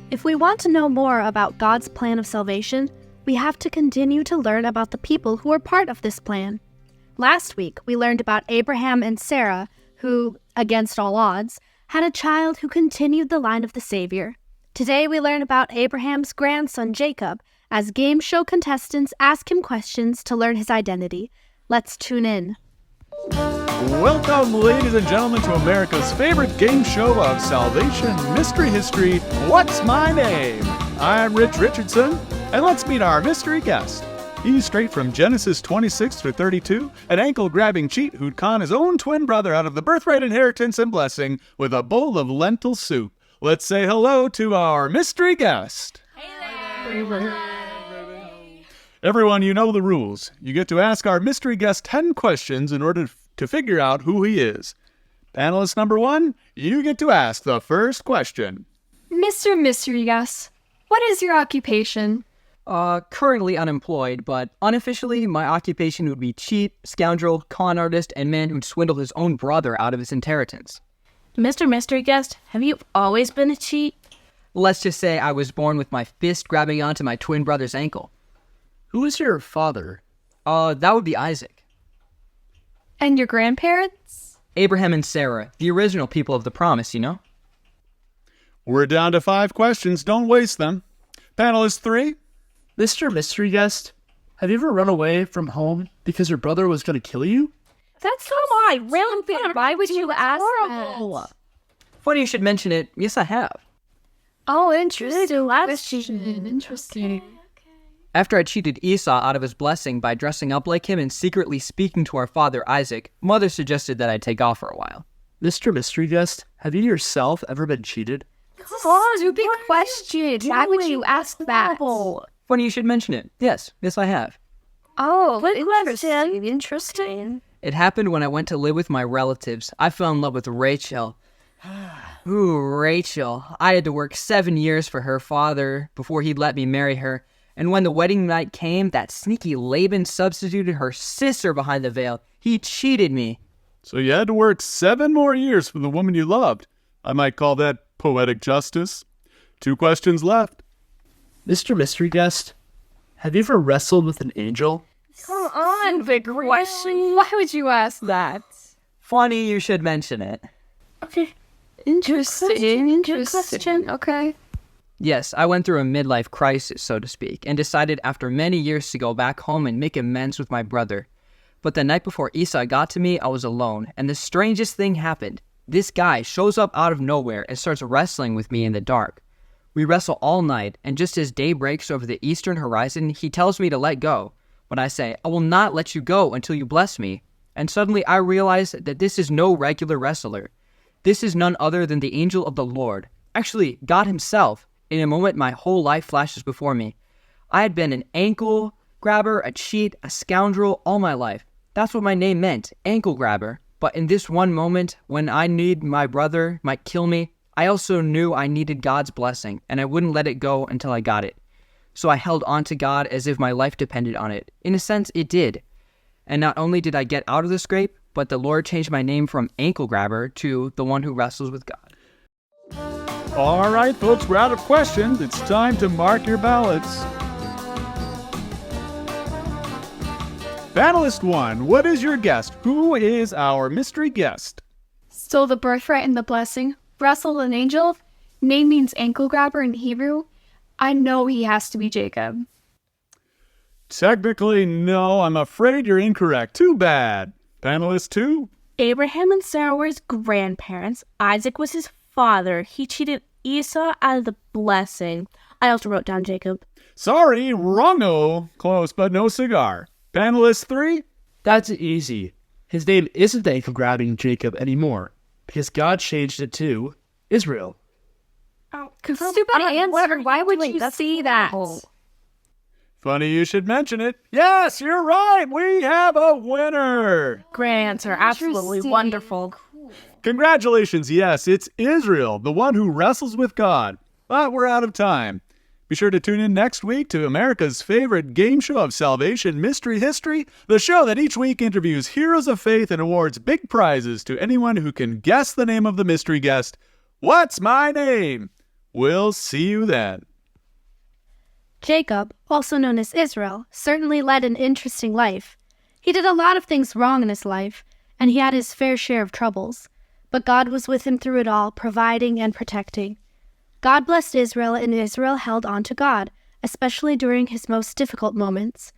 If we want to know more about God's plan of salvation, we have to continue to learn about the people who are part of this plan. Last week, we learned about Abraham and Sarah, who, against all odds, had a child who continued the line of the Savior. Today, we learn about Abraham's grandson, Jacob, as game show contestants ask him questions to learn his identity. Let's tune in. Welcome, ladies and gentlemen, to America's favorite game show of salvation mystery history, What's My Name? I'm Rich Richardson, and let's meet our mystery guest. He's straight from Genesis 26 to 32, an ankle-grabbing cheat who'd con his own twin brother out of the birthright inheritance and blessing with a bowl of lentil soup. Let's say hello to our mystery guest. Hey there! Everyone, you know the rules. You get to ask our mystery guest 10 questions in order to figure out who he is. Panelist number 1, you get to ask the first question. Mr. Mystery Guest, what is your occupation? Currently unemployed, but unofficially my occupation would be cheat, scoundrel, con artist, and man who'd swindle his own brother out of his inheritance. Mr. Mystery Guest, have you always been a cheat? Let's just say I was born with my fist grabbing onto my twin brother's ankle. Who is your father? That would be Isaac. And your grandparents? Abraham and Sarah, the original people of the promise, you know? We're down to 5 questions. Don't waste them. Panelist 3. Mr. Mystery Guest, have you ever run away from home because your brother was going to kill you? That's so really. Why would you ask that? Funny you should mention it. Yes, I have. Oh, interesting. Interesting. After I cheated Esau out of his blessing by dressing up like him and secretly speaking to our father Isaac, Mother suggested that I take off for a while. Mr. Mystery Guest, have you yourself ever been cheated? Stupid question. Why would you ask that? Funny you should mention it. Yes, I have. Oh, interesting. It happened when I went to live with my relatives. I fell in love with Rachel. Ooh, Rachel. I had to work 7 years for her father before he'd let me marry her. And when the wedding night came, that sneaky Laban substituted her sister behind the veil. He cheated me. So you had to work 7 more years for the woman you loved. I might call that poetic justice. 2 questions left. Mr. Mystery Guest, have you ever wrestled with an angel? Come on, big question. Why would you ask that? Funny you should mention it. Okay. Interesting. Okay. Yes, I went through a midlife crisis, so to speak, and decided after many years to go back home and make amends with my brother. But the night before Esau got to me, I was alone, and the strangest thing happened. This guy shows up out of nowhere and starts wrestling with me in the dark. We wrestle all night, and just as day breaks over the eastern horizon, he tells me to let go. But I say, I will not let you go until you bless me. And suddenly I realize that this is no regular wrestler. This is none other than the angel of the Lord. Actually, God himself. In a moment, my whole life flashes before me. I had been an ankle grabber, a cheat, a scoundrel all my life. That's what my name meant, ankle grabber. But in this one moment, when I knew my brother might kill me, I also knew I needed God's blessing, and I wouldn't let it go until I got it. So I held on to God as if my life depended on it. In a sense, it did. And not only did I get out of the scrape, but the Lord changed my name from ankle grabber to the one who wrestles with God. All right, folks, we're out of questions. It's time to mark your ballots. Panelist 1, what is your guest? Who is our mystery guest? Stole the birthright and the blessing. Wrestled an angel. Name means ankle grabber in Hebrew. I know he has to be Jacob. Technically, no. I'm afraid you're incorrect. Too bad. Panelist 2? Abraham and Sarah were his grandparents. Isaac was his father. He cheated Esau out of the blessing. I also wrote down Jacob. Sorry, wrongo. Close, but no cigar. Panelist 3? That's easy. His name isn't ankle-grabbing Jacob anymore, because God changed it to Israel. Oh, stupid answer. Why would you see that? Funny you should mention it. Yes, you're right. We have a winner. Great answer. Absolutely wonderful. Congratulations. Yes, it's Israel, the one who wrestles with God. But we're out of time. Be sure to tune in next week to America's favorite game show of salvation, Mystery History, the show that each week interviews heroes of faith and awards big prizes to anyone who can guess the name of the mystery guest. What's my name? We'll see you then. Jacob, also known as Israel, certainly led an interesting life. He did a lot of things wrong in his life, and he had his fair share of troubles. But God was with him through it all, providing and protecting. God blessed Israel, and Israel held on to God, especially during his most difficult moments.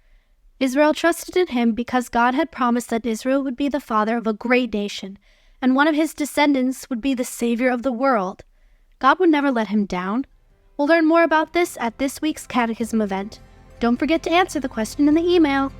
Israel trusted in him because God had promised that Israel would be the father of a great nation, and one of his descendants would be the savior of the world. God would never let him down. We'll learn more about this at this week's Catechism event. Don't forget to answer the question in the email.